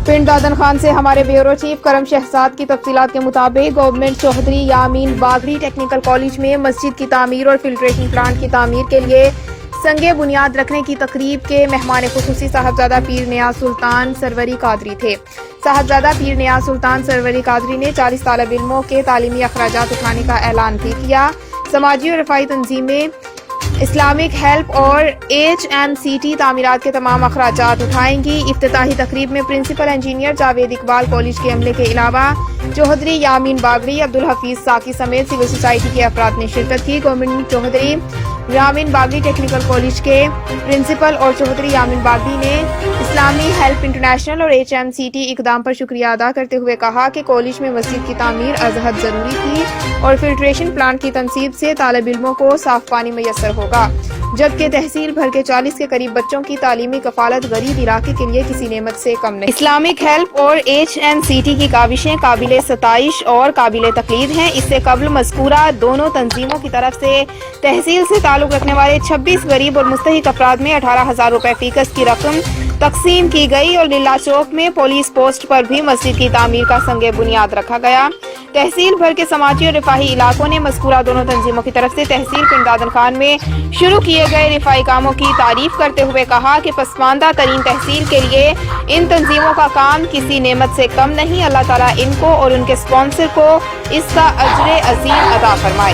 پنڈ دادن خان سے ہمارے bureau chief کرم شہزاد کی تفصیلات کے مطابق government Chaudhry Yamin Baghri technical college میں مسجد کی تعمیر اور فلٹریشن پلانٹ کی تعمیر کے لیے سنگ بنیاد رکھنے کی تقریب کے مہمان خصوصی صاحبزادہ پیر نیاز سلطان سروری قادری تھے۔ صاحبزادہ پیر نیاز سلطان سروری قادری نے 40 طالب علموں کے تعلیمی اخراجات اٹھانے کا اعلان بھی کیا۔ سماجی اور رفاہی تنظیمیں اسلامک ہیلپ اور HMCT تعمیرات کے تمام اخراجات اٹھائیں گی۔ افتتاحی تقریب میں principal engineer Javed Iqbal college کے عملے کے علاوہ چوہدری یامین باغری، عبدالحفیظ ساقی سمیت سول سوسائٹی کے افراد نے شرکت کی۔ Government Chaudhry Yamin Baghri technical college کے پرنسپل اور چوہدری یامین باغری نے اسلامی ہیلپ انٹرنیشنل اور HMCT اقدام پر شکریہ ادا کرتے ہوئے کہا کہ کالج میں مسجد کی تعمیر از حد ضروری تھی اور فلٹریشن پلانٹ کی تنصیب سے طالب علموں کو صاف پانی میسر ہوگا، جبکہ تحصیل بھر کے 40 کے قریب بچوں کی تعلیمی کفالت غریب علاقے کے لیے کسی نعمت سے کم نہیں۔ اسلامک ہیلپ اور HMCT کی کاوشیں قابل ستائش اور قابل تقلید ہیں۔ اس سے قبل مذکورہ دونوں تنظیموں کی طرف سے تحصیل سے تعلق رکھنے والے 26 غریب اور مستحق افراد میں 18,000 روپے فی کس کی رقم تقسیم کی گئی اور للہ چوک میں پولیس پوسٹ پر بھی مسجد کی تعمیر کا سنگ بنیاد رکھا گیا۔ تحصیل بھر کے سماجی اور رفاہی علاقوں نے مذکورہ دونوں تنظیموں کی طرف سے تحصیل پنڈ دادن خان میں شروع کیے گئے رفاہی کاموں کی تعریف کرتے ہوئے کہا کہ پسماندہ ترین تحصیل کے لیے ان تنظیموں کا کام کسی نعمت سے کم نہیں۔ اللہ تعالیٰ ان کو اور ان کے اسپانسر کو اس کا اجر عظیم عطا فرمائے۔